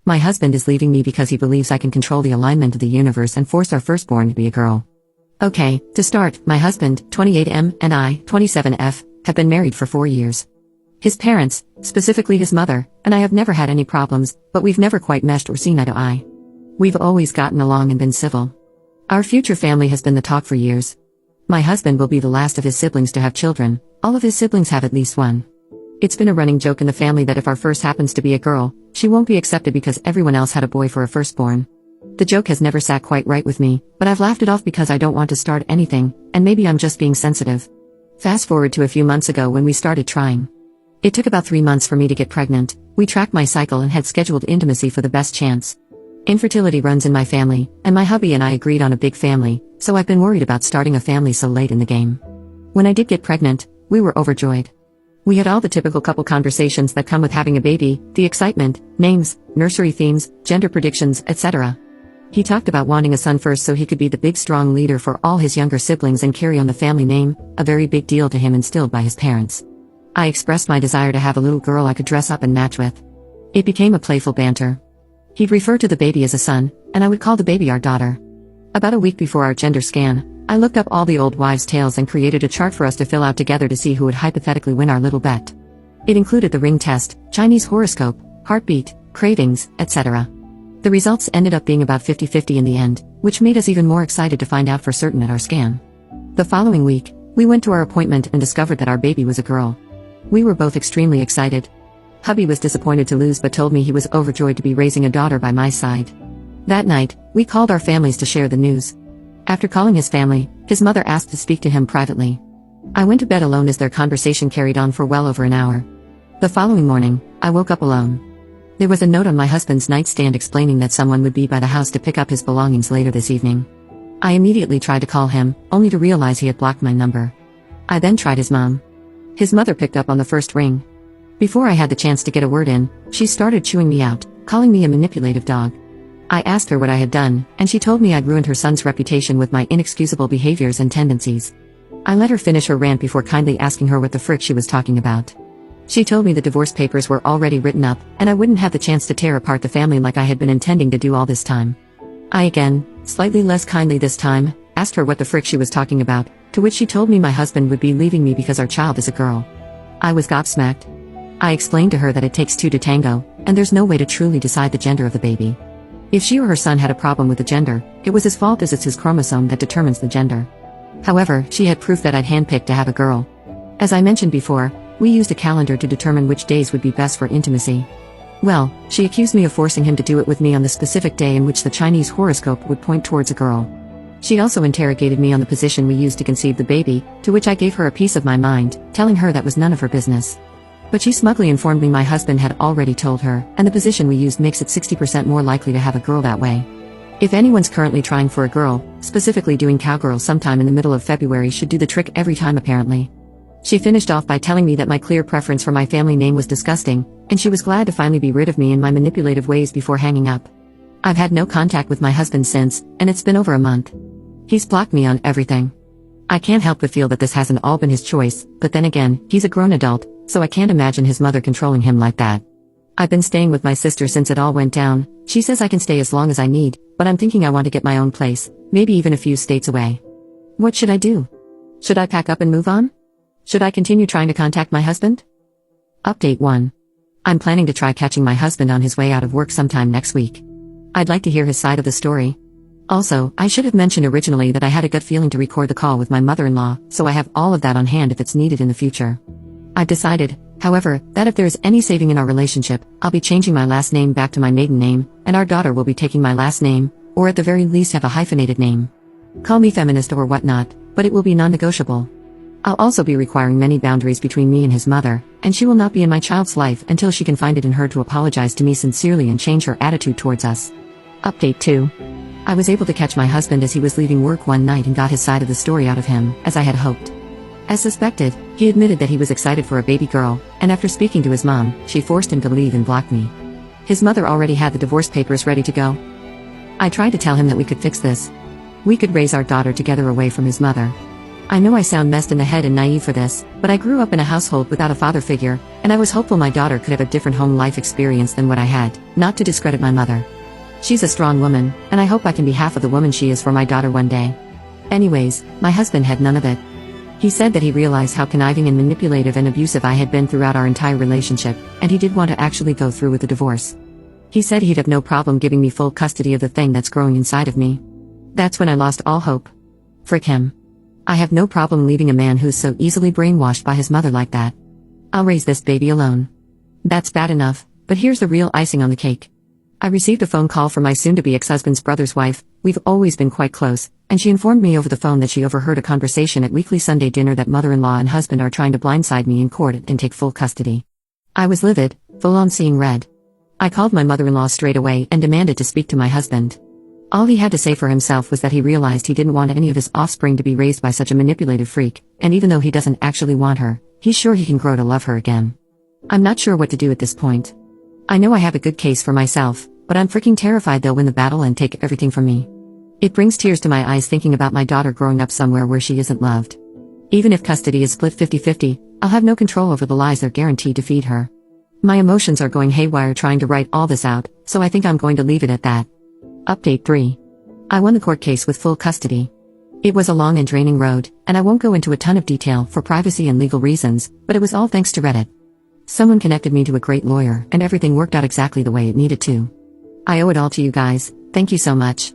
My husband is leaving me because he believes I can control the alignment of the universe and force our firstborn to be a girl. Okay, to start, my husband, 28M, and I, 27F, have been married for 4 years. His parents, specifically his mother, and I have never had any problems, but we've never quite meshed or seen eye to eye. We've always gotten along and been civil. Our future family has been the talk for years. My husband will be the last of his siblings to have children. All of his siblings have at least one. It's been a running joke in the family that if our first happens to be a girl, she won't be accepted because everyone else had a boy for a firstborn. The joke has never sat quite right with me, but I've laughed it off because I don't want to start anything, and maybe I'm just being sensitive. Fast forward to a few months ago when we started trying. It took about 3 months for me to get pregnant. We tracked my cycle and had scheduled intimacy for the best chance. Infertility runs in my family, and my hubby and I agreed on a big family, so I've been worried about starting a family so late in the game. When I did get pregnant, we were overjoyed. We had all the typical couple conversations that come with having a baby, the excitement, names, nursery themes, gender predictions, etc. He talked about wanting a son first so he could be the big strong leader for all his younger siblings and carry on the family name, a very big deal to him instilled by his parents. I expressed my desire to have a little girl I could dress up and match with. It became a playful banter. He'd refer to the baby as a son, and I would call the baby our daughter. About a week before our gender scan, I looked up all the old wives' tales and created a chart for us to fill out together to see who would hypothetically win our little bet. It included the ring test, Chinese horoscope, heartbeat, cravings, etc. The results ended up being about 50-50 in the end, which made us even more excited to find out for certain at our scan. The following week, we went to our appointment and discovered that our baby was a girl. We were both extremely excited. Hubby was disappointed to lose but told me he was overjoyed to be raising a daughter by my side. That night, we called our families to share the news. After calling his family, his mother asked to speak to him privately. I went to bed alone as their conversation carried on for well over an hour. The following morning, I woke up alone. There was a note on my husband's nightstand explaining that someone would be by the house to pick up his belongings later this evening. I immediately tried to call him, only to realize he had blocked my number. I then tried his mom. His mother picked up on the first ring. Before I had the chance to get a word in, she started chewing me out, calling me a manipulative dog. I asked her what I had done, and she told me I'd ruined her son's reputation with my inexcusable behaviors and tendencies. I let her finish her rant before kindly asking her what the frick she was talking about. She told me the divorce papers were already written up, and I wouldn't have the chance to tear apart the family like I had been intending to do all this time. I again, slightly less kindly this time, asked her what the frick she was talking about, to which she told me my husband would be leaving me because our child is a girl. I was gobsmacked. I explained to her that it takes two to tango, and there's no way to truly decide the gender of the baby. If she or her son had a problem with the gender, it was his fault as it's his chromosome that determines the gender. However, she had proof that I'd handpicked to have a girl. As I mentioned before, we used a calendar to determine which days would be best for intimacy. Well, she accused me of forcing him to do it with me on the specific day in which the Chinese horoscope would point towards a girl. She also interrogated me on the position we used to conceive the baby, to which I gave her a piece of my mind, telling her that was none of her business. But she smugly informed me my husband had already told her, and the position we used makes it 60% more likely to have a girl that way. If anyone's currently trying for a girl, specifically doing cowgirl sometime in the middle of February should do the trick every time apparently. She finished off by telling me that my clear preference for my family name was disgusting, and she was glad to finally be rid of me and my manipulative ways before hanging up. I've had no contact with my husband since, and it's been over a month. He's blocked me on everything. I can't help but feel that this hasn't all been his choice, but then again, he's a grown adult, so I can't imagine his mother controlling him like that. I've been staying with my sister since it all went down. She says I can stay as long as I need, but I'm thinking I want to get my own place, maybe even a few states away. What should I do? Should I pack up and move on? Should I continue trying to contact my husband? Update 1. I'm planning to try catching my husband on his way out of work sometime next week. I'd like to hear his side of the story. Also, I should have mentioned originally that I had a gut feeling to record the call with my mother-in-law, so I have all of that on hand if it's needed in the future. I've decided, however, that if there is any saving in our relationship, I'll be changing my last name back to my maiden name, and our daughter will be taking my last name, or at the very least have a hyphenated name. Call me feminist or whatnot, but it will be non-negotiable. I'll also be requiring many boundaries between me and his mother, and she will not be in my child's life until she can find it in her to apologize to me sincerely and change her attitude towards us. Update 2. I was able to catch my husband as he was leaving work one night and got his side of the story out of him, as I had hoped. As suspected, he admitted that he was excited for a baby girl, and after speaking to his mom, she forced him to leave and block me. His mother already had the divorce papers ready to go. I tried to tell him that we could fix this. We could raise our daughter together away from his mother. I know I sound messed in the head and naive for this, but I grew up in a household without a father figure, and I was hopeful my daughter could have a different home life experience than what I had, not to discredit my mother. She's a strong woman, and I hope I can be half of the woman she is for my daughter one day. Anyways, my husband had none of it. He said that he realized how conniving and manipulative and abusive I had been throughout our entire relationship, and he did want to actually go through with the divorce. He said he'd have no problem giving me full custody of the thing that's growing inside of me. That's when I lost all hope. Frick him. I have no problem leaving a man who's so easily brainwashed by his mother like that. I'll raise this baby alone. That's bad enough, but here's the real icing on the cake. I received a phone call from my soon-to-be ex-husband's brother's wife. We've always been quite close, and she informed me over the phone that she overheard a conversation at weekly Sunday dinner that mother-in-law and husband are trying to blindside me in court and take full custody. I was livid, full on seeing red. I called my mother-in-law straight away and demanded to speak to my husband. All he had to say for himself was that he realized he didn't want any of his offspring to be raised by such a manipulative freak, and even though he doesn't actually want her, he's sure he can grow to love her again. I'm not sure what to do at this point. I know I have a good case for myself, but I'm freaking terrified they'll win the battle and take everything from me. It brings tears to my eyes thinking about my daughter growing up somewhere where she isn't loved. Even if custody is split 50-50, I'll have no control over the lies they're guaranteed to feed her. My emotions are going haywire trying to write all this out, so I think I'm going to leave it at that. Update 3. I won the court case with full custody. It was a long and draining road, and I won't go into a ton of detail for privacy and legal reasons, but it was all thanks to Reddit. Someone connected me to a great lawyer, and everything worked out exactly the way it needed to. I owe it all to you guys, thank you so much.